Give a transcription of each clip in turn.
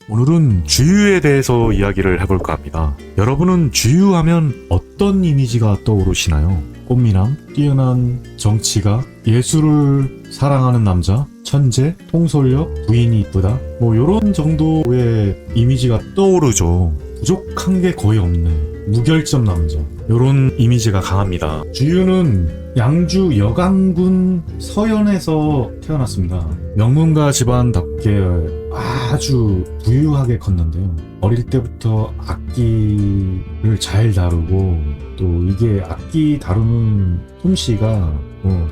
오늘은 주유에 대해서 이야기를 해볼까 합니다. 여러분은 주유하면 어떤 이미지가 떠오르시나요? 꽃미남, 뛰어난 정치가, 예술을 사랑하는 남자, 천재, 통솔력, 부인이 이쁘다, 요런 정도의 이미지가 떠오르죠. 부족한 게 거의 없는 무결점 남자, 요런 이미지가 강합니다. 주유는 양주 여강군 서현에서 태어났습니다. 명문가 집안답게 아주 부유하게 컸는데요. 어릴 때부터 악기를 잘 다루고, 또 이게 악기 다루는 솜씨가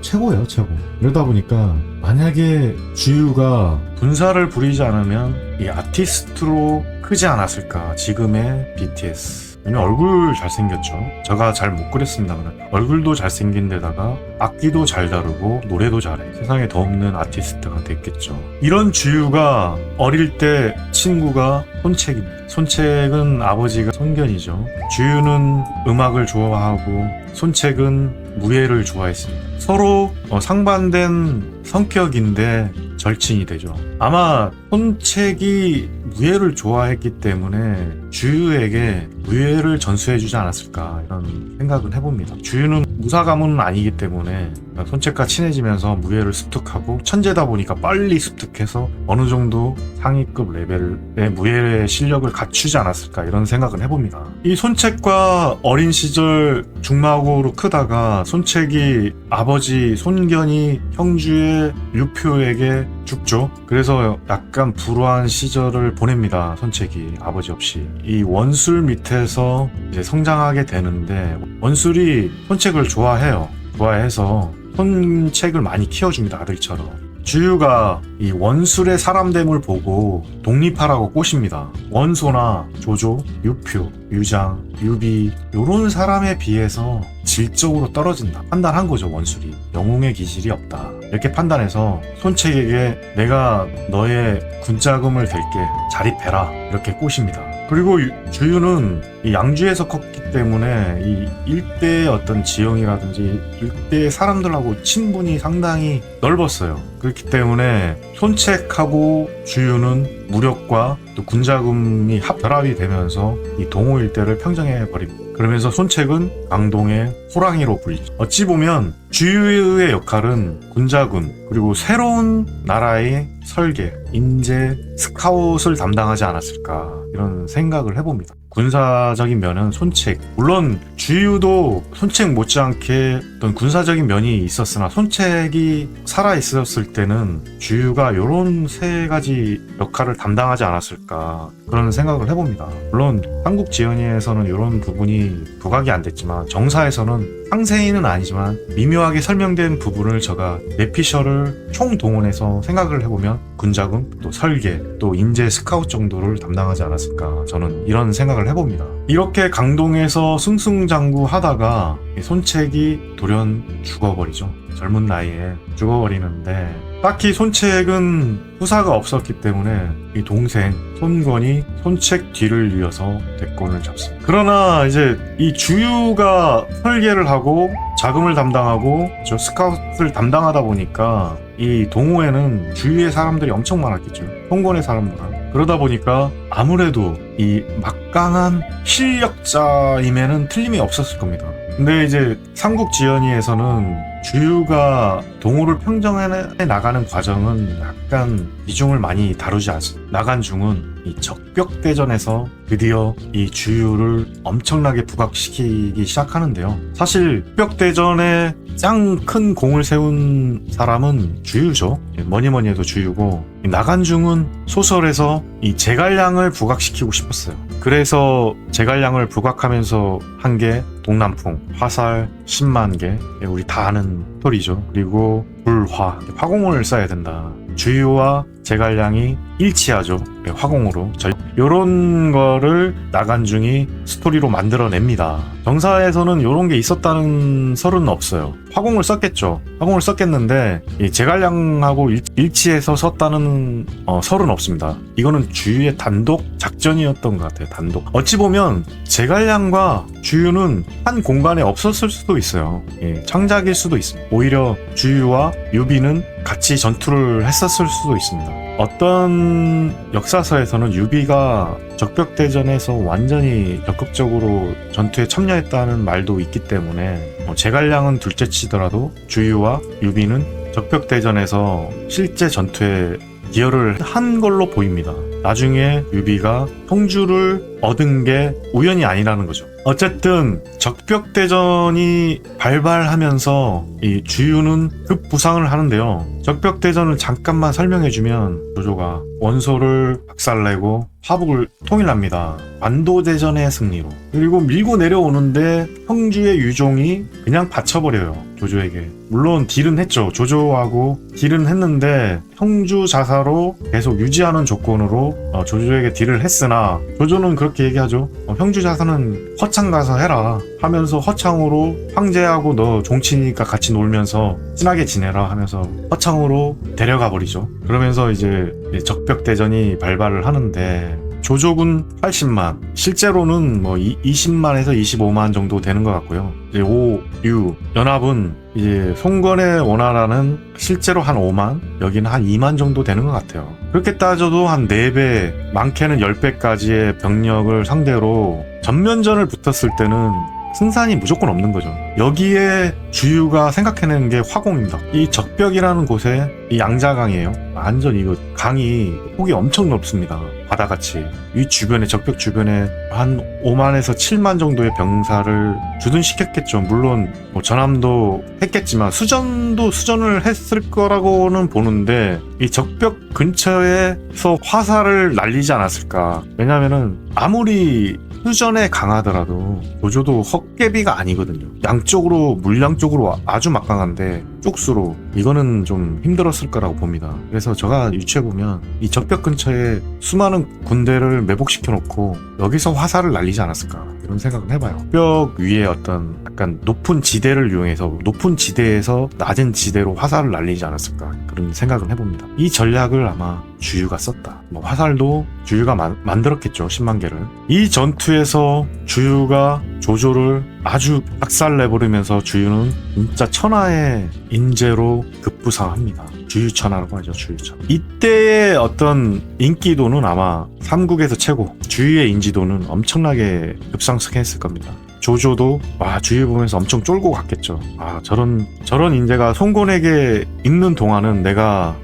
최고예요, 최고. 이러다 보니까 만약에 주유가 분사를 부리지 않으면 이 아티스트로 크지 않았을까, 지금의 BTS. 왜냐면 얼굴 잘생겼죠. 제가 잘 못 그렸습니다만 얼굴도 잘생긴 데다가 악기도 잘 다루고 노래도 잘해. 세상에 더 없는 아티스트가 됐겠죠. 이런 주유가 어릴 때 친구가 손책입니다. 손책은 아버지가 손견이죠. 주유는 음악을 좋아하고 손책은 무예를 좋아했습니다. 서로 상반된 성격인데 절친이 되죠. 아마 손책이 무예를 좋아했기 때문에 주유에게 무예를 전수해주지 않았을까, 이런 생각을 해봅니다. 주유는 무사 가문은 아니기 때문에 손책과 친해지면서 무예를 습득하고, 천재다 보니까 빨리 습득해서 어느 정도 상위급 레벨의 무예의 실력을 갖추지 않았을까, 이런 생각을 해봅니다. 이 손책과 어린 시절 중마고로 크다가 손책이 아버지 손견이 형주의 류표에게 죽죠. 그래서 약간 불우한 시절을 보냅니다. 손책이 아버지 없이. 이 원술 밑에서 이제 성장하게 되는데, 원술이 손책을 좋아해요. 좋아해서 손책을 많이 키워줍니다, 아들처럼. 주유가 이 원술의 사람됨을 보고 독립하라고 꼬십니다. 원소나 조조, 유표, 유장, 유비, 요런 사람에 비해서 질적으로 떨어진다 판단한 거죠. 원술이 영웅의 기질이 없다, 이렇게 판단해서 손책에게 내가 너의 군자금을 댈게, 자립해라, 이렇게 꼬십니다. 그리고 주유는 이 양주에서 컸기 때문에 이 일대의 어떤 지형이라든지 일대의 사람들하고 친분이 상당히 넓었어요. 그렇기 때문에 손책하고 주유는 무력과 또 군자금이 결합이 되면서 이 동호 일대를 평정해 버립니다. 그러면서 손책은 강동의 호랑이로 불리죠. 어찌 보면 주유의 역할은 군자군, 그리고 새로운 나라의 설계, 인재, 스카웃을 담당하지 않았을까, 이런 생각을 해봅니다. 군사적인 면은 손책, 물론 주유도 손책 못지않게 어떤 군사적인 면이 있었으나 손책이 살아있었을 때는 주유가 이런 세 가지 역할을 담당하지 않았을까, 그런 생각을 해봅니다. 물론 삼국지연의에서는 이런 부분이 부각이 안 됐지만, 정사에서는 상세히는 아니지만 미묘하게 설명된 부분을 제가 내피셜을 총동원해서 생각을 해보면 군자금, 또 설계, 또 인재 스카웃 정도를 담당하지 않았을까, 저는 이런 생각을 해봅니다. 이렇게 강동에서 승승장구하다가 손책이 돌연 죽어버리죠. 젊은 나이에 죽어버리는데, 딱히 손책은 후사가 없었기 때문에 이 동생 손건이 손책 뒤를 이어서 대권을 잡습니다. 그러나 이제 이 주유가 설계를 하고 자금을 담당하고 저 스카웃을 담당하다 보니까 이 동호회는 주유의 사람들이 엄청 많았겠죠. 손건의 사람들은. 그러다 보니까 아무래도 이 막강한 실력자임에는 틀림이 없었을 겁니다. 근데 이제 삼국지연의에서는 주유가 동호를 평정해 나가는 과정은 약간 비중을 많이 다루지 않습니다. 나간중은 이 적벽대전에서 드디어 이 주유를 엄청나게 부각시키기 시작하는데요. 사실 적벽대전에 짱 큰 공을 세운 사람은 주유죠. 뭐니 해도 주유고, 나간중은 소설에서 이 제갈량을 부각시키고 싶었어요. 그래서 제갈량을 부각하면서 한 게 동남풍, 화살 10만 개, 우리 다 아는 스토리죠. 그리고 불화, 화공을 쏴야 된다. 주유와 제갈량이 일치하죠. 화공으로. 요런 거를 나간중이 스토리로 만들어냅니다. 정사에서는 요런 게 있었다는 설은 없어요. 화공을 썼겠죠. 화공을 썼겠는데 이 제갈량하고 일치해서 썼다는 설은 없습니다. 이거는 주유의 단독 작전이었던 것 같아요. 단독. 어찌 보면 제갈량과 주유는 한 공간에 없었을 수도 있어요. 창작일 수도 있습니다. 오히려 주유와 유비는 같이 전투를 했었을 수도 있습니다. 어떤 역사서에서는 유비가 적벽대전에서 완전히 적극적으로 전투에 참여했다는 말도 있기 때문에 제갈량은 둘째 치더라도 주유와 유비는 적벽대전에서 실제 전투에 기여를 한 걸로 보입니다. 나중에 유비가 성주를 얻은 게 우연이 아니라는 거죠. 어쨌든 적벽대전이 발발하면서 이 주유는 급부상을 하는데요. 적벽대전을 잠깐만 설명해주면 조조가 원소를 박살내고 화북을 통일합니다. 관도대전의 승리로. 그리고 밀고 내려오는데 형주의 유종이 그냥 받쳐버려요. 조조에게. 물론 딜은 했죠. 조조하고 딜은 했는데 형주 자사로 계속 유지하는 조건으로 조조에게 딜을 했으나 조조는 그렇게 얘기하죠. 형주 자사는 허창 가서 해라 하면서 허창으로 황제하고 너 종친이니까 같이 놀면서 친하게 지내라 하면서 허창으로 데려가 버리죠. 그러면서 이제 적벽대전이 발발을 하는데 조조군 80만, 실제로는 뭐 20만에서 25만 정도 되는 것 같고요. 이제 5, 6 연합은 이제 송건의 원하라는 실제로 한 5만, 여기는 한 2만 정도 되는 것 같아요. 그렇게 따져도 한 4배, 많게는 10배까지의 병력을 상대로 전면전을 붙었을 때는 승산이 무조건 없는 거죠. 여기에 주유가 생각해내는 게 화공입니다. 이 적벽이라는 곳에 이 양자강이에요. 완전 이거 강이 폭이 엄청 넓습니다. 바다같이. 이 주변에 적벽 주변에 한 5만에서 7만 정도의 병사를 주둔시켰겠죠. 물론 뭐 전함도 했겠지만 수전을 했을 거라고는 보는데 이 적벽 근처에서 화살을 날리지 않았을까. 왜냐면은 아무리 수전에 강하더라도 조조도 헛개비가 아니거든요. 양쪽으로 물량 쪽으로 아주 막강한데 쪽수로 이거는 좀 힘들었을 거라고 봅니다. 그래서 제가 유추해보면 이 적벽 근처에 수많은 군대를 매복시켜 놓고 여기서 화살을 날리지 않았을까 이런 생각을 해봐요. 벽 위에 어떤 약간 높은 지대를 이용해서 높은 지대에서 낮은 지대로 화살을 날리지 않았을까 그런 생각을 해봅니다. 이 전략을 아마 주유가 썼다. 뭐 화살도 주유가 만들었겠죠. 10만 개를. 이 전투에서 주유가 조조를 아주 박살내버리면서 주유는 진짜 천하의 인재로 급부상합니다. 주유천하라고 하죠. 주유천. 이때의 어떤 인기도는 아마 삼국에서 최고, 주유의 인지도는 엄청나게 급상승했을 겁니다. 조조도 주유 보면서 엄청 쫄고 갔겠죠. 저런 인재가 송곤에게 있는 동안은 내가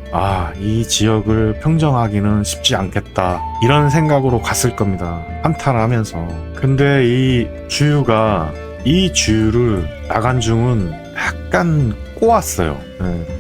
이 지역을 평정하기는 쉽지 않겠다 이런 생각으로 갔을 겁니다. 한탄하면서. 근데 이 주유를 나간중은 약간 꼬았어요.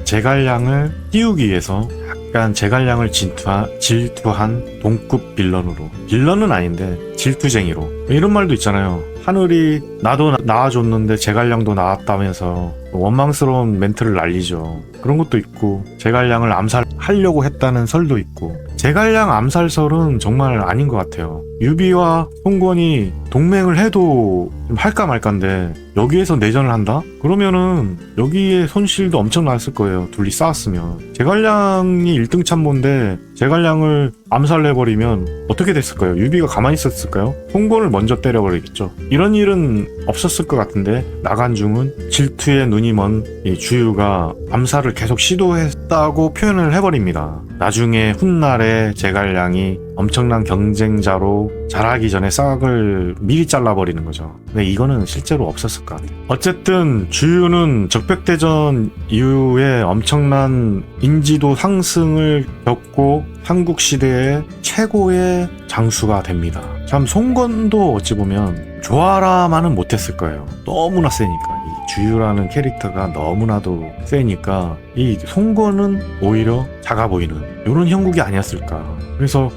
제갈량을 띄우기 위해서 약간 제갈량을 질투한 동급 빌런으로. 빌런은 아닌데 질투쟁이로. 이런 말도 있잖아요. 하늘이 나도 낳아줬는데 제갈량도 낳았다면서 원망스러운 멘트를 날리죠. 그런 것도 있고 제갈량을 암살하려고 했다는 설도 있고. 제갈량 암살설은 정말 아닌 것 같아요. 유비와 송건이 동맹을 해도 할까 말까인데 여기에서 내전을 한다? 그러면은 여기에 손실도 엄청 났을 거예요. 둘이 싸웠으면. 제갈량이 1등 참모인데 제갈량을 암살해버리면 어떻게 됐을까요? 유비가 가만히 있었을까요? 송건을 먼저 때려버리겠죠. 이런 일은 없었을 것 같은데 나간중은 질투에 눈이 먼 이 주유가 암살을 계속 시도했다고 표현을 해버립니다. 나중에 훗날에 제갈량이 엄청난 경쟁자로 자라기 전에 싹을 미리 잘라버리는 거죠. 근데 이거는 실제로 없었을 것 같아요. 어쨌든 주유는 적벽대전 이후에 엄청난 인지도 상승을 겪고 삼국시대의 최고의 장수가 됩니다. 참 송건도 어찌 보면 좋아라마는 못했을 거예요. 너무나 세니까. 이 주유라는 캐릭터가 너무나도 세니까 이 송건은 오히려 작아 보이는 이런 형국이 아니었을까. 그래서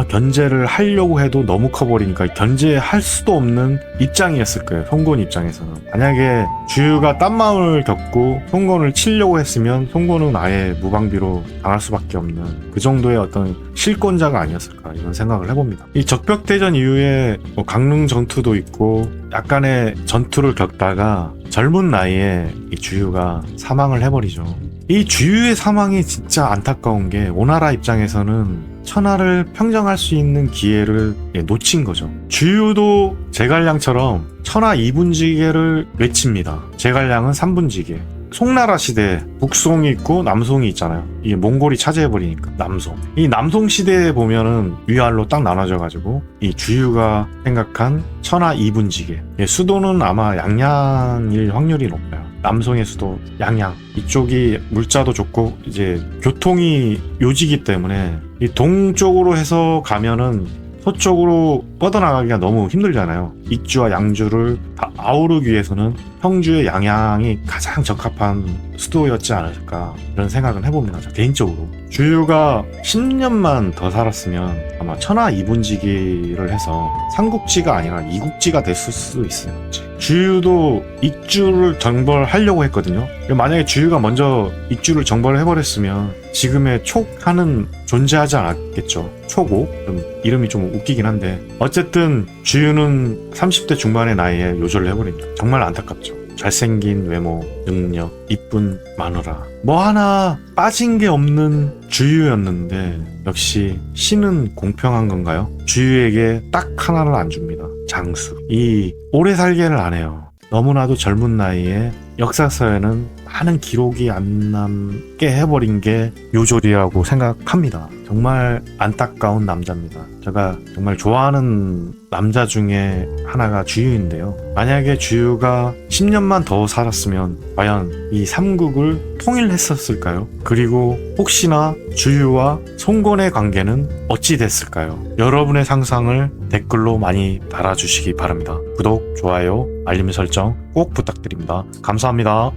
견제를 하려고 해도 너무 커버리니까 견제할 수도 없는 입장이었을 거예요. 송건 입장에서는. 만약에 주유가 딴 마음을 겪고 송건을 치려고 했으면 송건은 아예 무방비로 당할 수밖에 없는 그 정도의 어떤 실권자가 아니었을까 이런 생각을 해봅니다. 이 적벽대전 이후에 강릉 전투도 있고 약간의 전투를 겪다가 젊은 나이에 이 주유가 사망을 해버리죠. 이 주유의 사망이 진짜 안타까운 게 오나라 입장에서는 천하를 평정할 수 있는 기회를 놓친 거죠. 주유도 제갈량처럼 천하 2분지계를 외칩니다. 제갈량은 3분지계. 송나라 시대 북송이 있고 남송이 있잖아요. 이게 몽골이 차지해버리니까 남송. 이 남송 시대에 보면은 위아래로 딱 나눠져가지고 이 주유가 생각한 천하 이분지계. 수도는 아마 양양일 확률이 높아요. 남송의 수도 양양. 이쪽이 물자도 좋고 이제 교통이 요지기 때문에 이 동쪽으로 해서 가면은 서쪽으로 뻗어나가기가 너무 힘들잖아요. 익주와 양주를 다 아우르기 위해서는 평주의 양양이 가장 적합한 수도였지 않을까 그런 생각은 해봅니다. 저 개인적으로. 주유가 10년만 더 살았으면 아마 천하 이분지기를 해서 삼국지가 아니라 이국지가 됐을 수도 있어요. 주유도 익주를 정벌하려고 했거든요. 만약에 주유가 먼저 익주를 정벌을 해버렸으면 지금의 촉하는 존재하지 않았겠죠. 촉오? 좀 이름이 좀 웃기긴 한데 어쨌든 주유는 30대 중반의 나이에 요절을 해버립니다. 정말 안타깝죠. 잘생긴 외모, 능력, 이쁜 마누라 뭐 하나 빠진 게 없는 주유였는데 역시 신은 공평한 건가요? 주유에게 딱 하나를 안 줍니다. 장수. 이 오래 살기를 안 해요. 너무나도 젊은 나이에 역사서에는 많은 기록이 안 남게 해버린 게 요졸이라고 생각합니다. 정말 안타까운 남자입니다. 제가 정말 좋아하는 남자 중에 하나가 주유인데요. 만약에 주유가 10년만 더 살았으면 과연 이 삼국을 통일했었을까요? 그리고 혹시나 주유와 송건의 관계는 어찌 됐을까요? 여러분의 상상을 댓글로 많이 달아주시기 바랍니다. 구독, 좋아요, 알림 설정 꼭 부탁드립니다. 감사합니다.